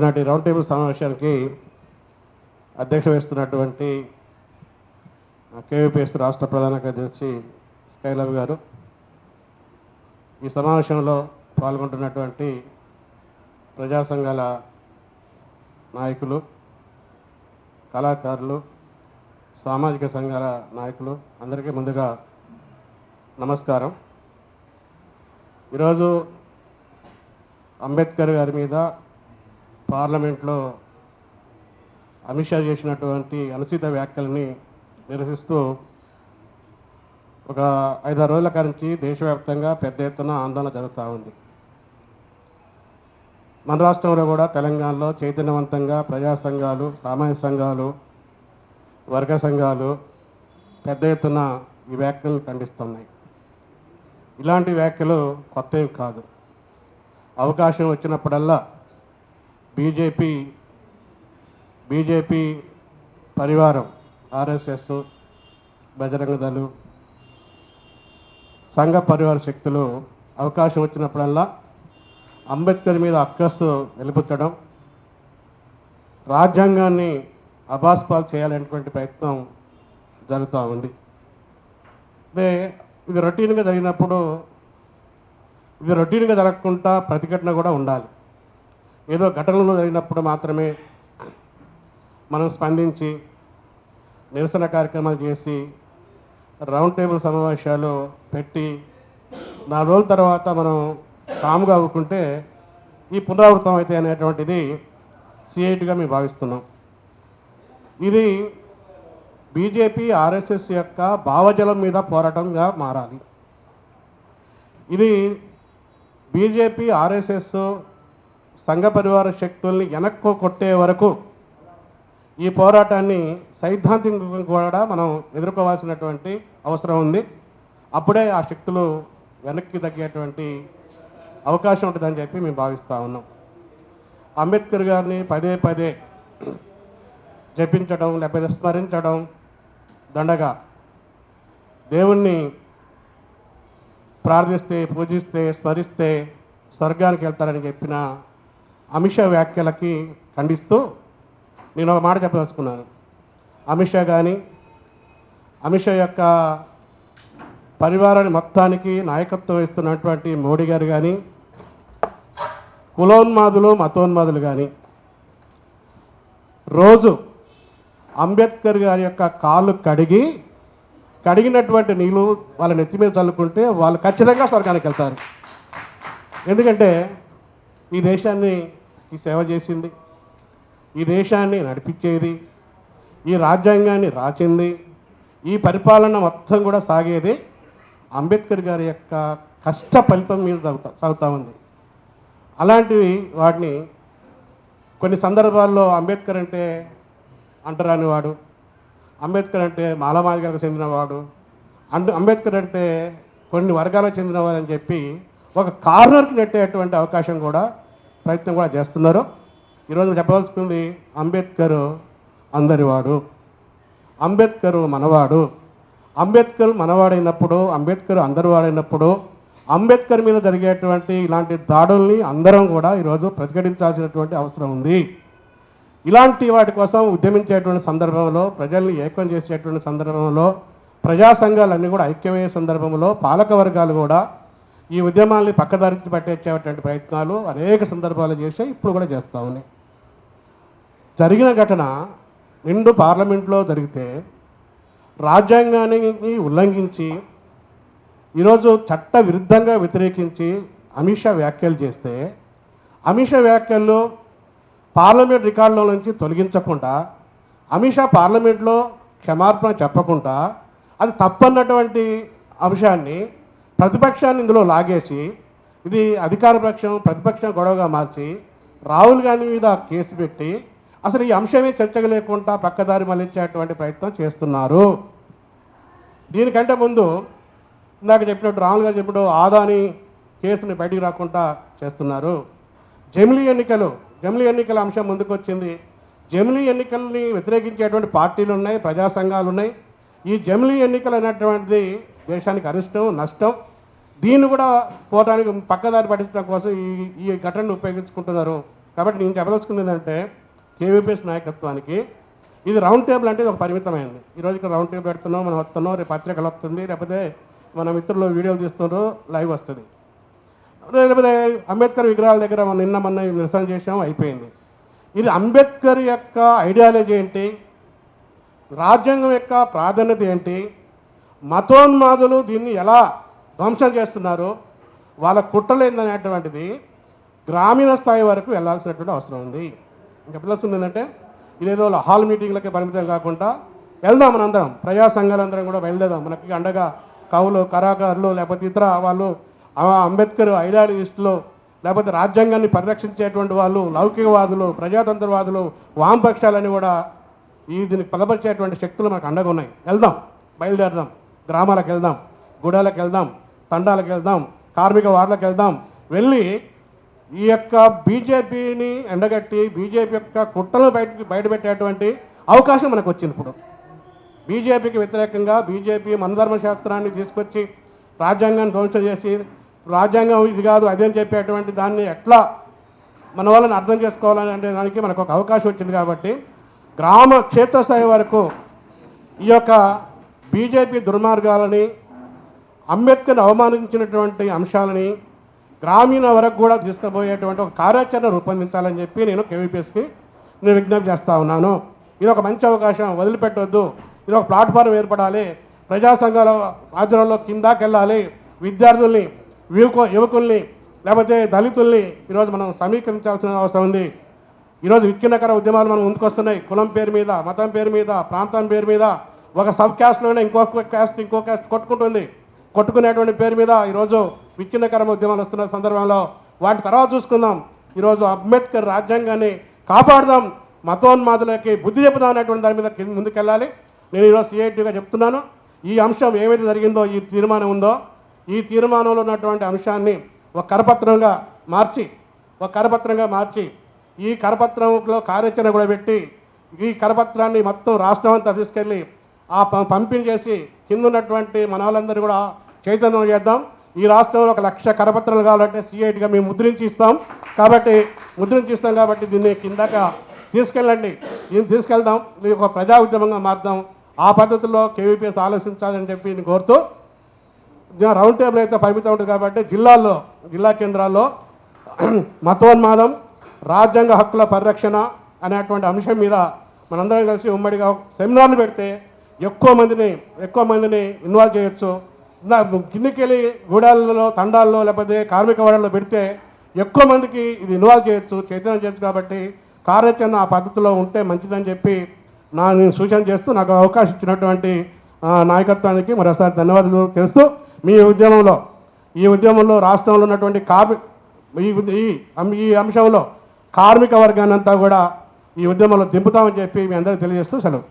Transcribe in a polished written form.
ఈనాటి round table సమావేశానికి అధ్యక్ష వహిస్తున్నటువంటి కేవీపీఎస్ రాష్ట్ర ప్రధాన కార్యదర్శి స్కైలవ్ గారు, ఈ సమావేశంలో పాల్గొంటున్నటువంటి ప్రజా సంఘాల నాయకులు, కళాకారులు, సామాజిక సంఘాల నాయకులు అందరికీ ముందుగా నమస్కారం. ఈరోజు అంబేద్కర్ గారి మీద పార్లమెంట్లో అమిత్ షా చేసినటువంటి అనుచిత వ్యాఖ్యల్ని నిరసిస్తూ ఒక 5-6 రోజుల నుంచి దేశవ్యాప్తంగా పెద్ద ఎత్తున ఆందోళన జరుగుతూ ఉంది. మన రాష్ట్రంలో కూడా తెలంగాణలో చైతన్యవంతంగా ప్రజా సంఘాలు, సామాజిక సంఘాలు, వర్గ సంఘాలు పెద్ద ఎత్తున ఈ వ్యాఖ్యలను ఖండిస్తున్నాయి. ఇలాంటి వ్యాఖ్యలు కొత్తవి కాదు. అవకాశం వచ్చినప్పుడల్లా బీజేపీ పరివారం, ఆర్ఎస్ఎస్, బజరంగ దళం, సంఘ పరివార శక్తులు అవకాశం వచ్చినప్పుడల్లా అంబేద్కర్ మీద అక్కసు వెలుపుచ్చడం, రాజ్యాంగాన్ని అబాస్పాలు చేయాలనేటువంటి ప్రయత్నం జరుగుతూ ఉంది. అదే ఇవి రొటీన్గా జరిగినప్పుడు ఇవి రొటీన్గా జరగకుండా ప్రతిఘటన కూడా ఉండాలి. ఏదో ఘటనలు జరిగినప్పుడు మాత్రమే మనం స్పందించి నిరసన కార్యక్రమాలు చేసి రౌండ్ టేబుల్ సమావేశాలు పెట్టి 4 రోజుల తర్వాత మనం కాముగా అవ్వుకుంటే ఈ పునరావృతం అయితే అనేటువంటిది సిఐటిగా మేము భావిస్తున్నాం. ఇది బీజేపీ, ఆర్ఎస్ఎస్ యొక్క భావజలం మీద పోరాటంగా మారాలి. ఇది బీజేపీ, ఆర్ఎస్ఎస్ సంఘ పరివార శక్తుల్ని వెనక్కు కొట్టే వరకు ఈ పోరాటాన్ని సైద్ధాంతికంగా కూడా మనం ఎదుర్కోవాల్సినటువంటి అవసరం ఉంది. అప్పుడే ఆ శక్తులు వెనక్కి తగ్గేటువంటి అవకాశం ఉంటుందని చెప్పి మేము భావిస్తూ ఉన్నాం. అంబేద్కర్ గారిని పదే పదే జపించడం లేకపోతే స్మరించడం దండగా, దేవుణ్ణి ప్రార్థిస్తే, పూజిస్తే, స్మరిస్తే స్వర్గానికి వెళ్తారని చెప్పిన అమిత్ షా వ్యాఖ్యలకి ఖండిస్తూ నేను ఒక మాట చెప్పదలుచుకున్నాను. అమిత్ షా యొక్క పరివారాన్ని మొత్తానికి నాయకత్వం వహిస్తున్నటువంటి మోడీ గారు కానీ, కులోన్మాదులు, మతోన్మాదులు కానీ రోజు అంబేద్కర్ గారి యొక్క కాళ్ళు కడిగినటువంటి నీళ్ళు వాళ్ళ నెత్తి మీద చల్లుకుంటే వాళ్ళు ఖచ్చితంగా స్వర్గానికి వెళ్తారు. ఎందుకంటే ఈ దేశాన్ని సేవ చేసింది, ఈ దేశాన్ని నడిపించేది, ఈ రాజ్యాంగాన్ని రాసింది, ఈ పరిపాలన మొత్తం కూడా సాగేది అంబేద్కర్ గారి యొక్క కష్ట ఫలితం మీద సాగుతూ ఉంది. అలాంటివి వాటిని కొన్ని సందర్భాల్లో అంబేద్కర్ అంటే అంటరాని వాడు, అంబేద్కర్ అంటే మాలమాదిగలకు చెందినవాడు, అంబేద్కర్ అంటే కొన్ని వర్గాలకు చెందినవాడు అని చెప్పి ఒక కార్నర్కి నెట్టేటువంటి అవకాశం కూడా ప్రయత్నం కూడా చేస్తున్నారు. ఈరోజు చెప్పవలసింది అంబేద్కర్ అందరివాడు, అంబేద్కర్ మనవాడు. అంబేద్కర్ మనవాడైనప్పుడు, అంబేద్కర్ అందరివాడైనప్పుడు అంబేద్కర్ మీద జరిగేటువంటి ఇలాంటి దాడుల్ని అందరం కూడా ఈరోజు ప్రతిఘటించాల్సినటువంటి అవసరం ఉంది. ఇలాంటి వాటి కోసం ఉద్యమించేటువంటి సందర్భంలో, ప్రజల్ని ఏకం చేసేటువంటి సందర్భంలో, ప్రజా సంఘాలన్నీ కూడా ఐక్యమయ్యే సందర్భంలో పాలక వర్గాలు కూడా ఈ ఉద్యమాల్ని పక్కదారికి పట్టేసేటువంటి ప్రయత్నాలు అనేక సందర్భాలు చేసి ఇప్పుడు కూడా చేస్తూ ఉన్నాయి. జరిగిన ఘటన నిండు పార్లమెంట్లో జరిగితే రాజ్యాంగాన్ని ఉల్లంఘించి ఈరోజు చట్ట విరుద్ధంగా వ్యతిరేకించి అమిత్ షా వ్యాఖ్యలు చేస్తే, అమిత్ షా వ్యాఖ్యలు పార్లమెంట్ రికార్డుల నుంచి తొలగించకుండా, అమిత్ షా పార్లమెంట్లో క్షమాపణ చెప్పకుండా అది తప్పన్నటువంటి అంశాన్ని ప్రతిపక్షాన్ని ఇందులో లాగేసి ఇది అధికార పక్షం ప్రతిపక్షం గొడవగా మార్చి రాహుల్ గాంధీ మీద కేసు పెట్టి అసలు ఈ అంశమే చర్చగా లేకుండా పక్కదారి మళ్ళించేటువంటి ప్రయత్నం చేస్తున్నారు. దీనికంటే ముందు ఇందాక చెప్పినట్టు రాహుల్ గాంధీ చెప్పినట్టు ఆదాని కేసుని బయటికి రాకుండా చేస్తున్నారు. జమిలీ ఎన్నికల అంశం ముందుకు వచ్చింది. జమిలీ ఎన్నికల్ని వ్యతిరేకించేటువంటి పార్టీలు ఉన్నాయి, ప్రజా సంఘాలు ఉన్నాయి. ఈ జమిలీ ఎన్నికలు అనేటువంటిది దేశానికి అరిష్టం, నష్టం. దీన్ని కూడా పోవడానికి పక్కదారి పట్టించడం కోసం ఈ ఘటనను ఉపయోగించుకుంటున్నారు. కాబట్టి నేను చెప్పదలుచుకుంది ఏంటంటే కేవీపీఎస్ నాయకత్వానికి ఇది రౌండ్ టేబుల్ అంటే ఇది ఒక పరిమితమైంది. ఈరోజు ఇక్కడ రౌండ్ టేబుల్ పెడుతున్నాం, మనం వస్తున్నాం, రేపు పత్రికలు వస్తుంది, లేకపోతే మన మిత్రులు వీడియోలు తీస్తున్నారు, లైవ్ వస్తుంది. లేకపోతే అంబేద్కర్ విగ్రహాల దగ్గర మనం నిన్న మొన్న నిరసన చేసాం, అయిపోయింది. ఇది అంబేద్కర్ యొక్క ఐడియాలజీ ఏంటి, రాజ్యాంగం యొక్క ప్రాధాన్యత ఏంటి, మతోన్మాదులు దీన్ని ఎలా ధ్వంసం చేస్తున్నారు, వాళ్ళ కుట్రలు ఏందనేటువంటిది గ్రామీణ స్థాయి వరకు వెళ్ళాల్సినటువంటి అవసరం ఉంది. ఇంకా పిలుస్తుంది ఏంటంటే ఇదేదో హాల్ మీటింగ్లకి పరిమితం కాకుండా వెళ్దాం, మనందరం ప్రజా సంఘాలందరం కూడా బయలుదేరాం. మనకి అండగా కవులు, కళాకారులు, లేకపోతే ఇతర వాళ్ళు, అంబేద్కర్ ఐడియాలజిస్టులు, లేకపోతే రాజ్యాంగాన్ని పరిరక్షించేటువంటి వాళ్ళు, లౌకికవాదులు, ప్రజాతంత్రవాదులు, వామపక్షాలని కూడా దీనికి బలపరిచేటువంటి శక్తులు మనకు అండగా ఉన్నాయి. వెళ్దాం, బయలుదేరదాం, గ్రామాలకు వెళ్దాం, గుడాలకు వెళ్దాం, తండాలకు వెళ్దాం, కార్మిక వార్డులకు వెళ్దాం. వెళ్ళి ఈ యొక్క బీజేపీని ఎండగట్టి బీజేపీ యొక్క కుట్రలను బయటపెట్టేటువంటి అవకాశం మనకు వచ్చింది. ఇప్పుడు బీజేపీకి వ్యతిరేకంగా బీజేపీ మనధర్మ శాస్త్రాన్ని తీసుకొచ్చి రాజ్యాంగాన్ని ధ్వంసం చేసి రాజ్యాంగం ఇది కాదు అదేం చెప్పేటువంటి దాన్ని ఎట్లా మన వాళ్ళని అర్థం చేసుకోవాలని అంటే దానికి మనకు ఒక అవకాశం వచ్చింది. కాబట్టి గ్రామ క్షేత్రస్థాయి వరకు ఈ యొక్క బీజేపీ దుర్మార్గాలని, అంబేద్కర్ని అవమానించినటువంటి అంశాలని గ్రామీణ వరకు కూడా తీసుకుపోయేటువంటి ఒక కార్యాచరణ రూపొందించాలని చెప్పి నేను కేవీపీఎస్కి విజ్ఞప్తి చేస్తూ ఉన్నాను. ఇది ఒక మంచి అవకాశం, వదిలిపెట్టవద్దు. ఇది ఒక ప్లాట్ఫారం ఏర్పడాలి, ప్రజా సంఘాల ఆధ్వర్యంలో కిందాకి వెళ్ళాలి, విద్యార్థుల్ని, యువకుల్ని, లేకపోతే దళితుల్ని ఈరోజు మనం సమీకరించాల్సిన అవసరం ఉంది. ఈరోజు విచ్ఛిన్నకర ఉద్యమాలు మనం ముందుకొస్తున్నాయి. కులం పేరు మీద, మతం పేరు మీద, ప్రాంతం పేరు మీద, ఒక సబ్ క్యాస్ట్లోనే ఇంకో క్యాస్ట్ కొట్టుకుంటుంది. కొట్టుకునేటువంటి పేరు మీద ఈరోజు విచ్ఛిన్నకర ఉద్యమాలు వస్తున్న సందర్భంలో వాటి తర్వాత చూసుకుందాం. ఈరోజు అంబేద్కర్ రాజ్యాంగాన్ని కాపాడుదాం, మతోన్మాదులకి బుద్ధి చెప్పుదాం అనేటువంటి దాని మీద ముందుకెళ్ళాలి. నేను ఈరోజు సిఐటిగా చెప్తున్నాను. ఈ అంశం ఏవైతే జరిగిందో, ఈ తీర్మానం ఉందో, ఈ తీర్మానంలో ఉన్నటువంటి అంశాన్ని ఒక కరపత్రంగా మార్చి ఈ కరపత్రంలో కార్యాచరణ కూడా పెట్టి ఈ కరపత్రాన్ని మొత్తం రాష్ట్రం అంతా తీసుకెళ్ళి పంపించేసి కింద ఉన్నటువంటి మన వాళ్ళందరూ కూడా చైతన్యం చేద్దాం. ఈ రాష్ట్రంలో 1,00,000 కరపత్రాలు కావాలంటే సిఐటిగా మేము ముద్రించి ఇస్తాం. కాబట్టి దీన్ని కిందక తీసుకెళ్ళండి, దీన్ని తీసుకెళ్దాం, ఇది ఒక ప్రజా ఉద్యమంగా మార్దాం. ఆ పద్ధతిలో కేవీపీఎస్ ఆలోచించాలని చెప్పి నేను కోరుతూ, రౌండ్ టేబుల్ అయితే పరిమితం ఉంటుంది కాబట్టి జిల్లా కేంద్రాల్లో మతోన్మాదం, రాజ్యాంగ హక్కుల పరిరక్షణ అనేటువంటి అంశం మీద మనందరం కలిసి ఉమ్మడిగా సెమినార్లు పెడితే ఎక్కువ మందిని ఇన్వాల్వ్ చేయొచ్చు. కిందికెళ్ళి గూడాలలో, తండాల్లో, లేకపోతే కార్మిక వాడల్లో పెడితే ఎక్కువ మందికి ఇది ఇన్వాల్వ్ చేయొచ్చు, చైతన్యం చేయొచ్చు. కాబట్టి కార్యాచరణ ఆ పద్ధతిలో ఉంటే మంచిదని చెప్పి నేను సూచన చేస్తూ నాకు అవకాశం ఇచ్చినటువంటి నాయకత్వానికి మరోసారి ధన్యవాదాలు తెలుస్తూ, ఈ ఉద్యమంలో రాష్ట్రంలో ఉన్నటువంటి ఈ అంశంలో కార్మిక వర్గాన్ని అంతా కూడా ఈ ఉద్యమంలో దింపుతామని చెప్పి మీ అందరికీ తెలియజేస్తూ సెలవు.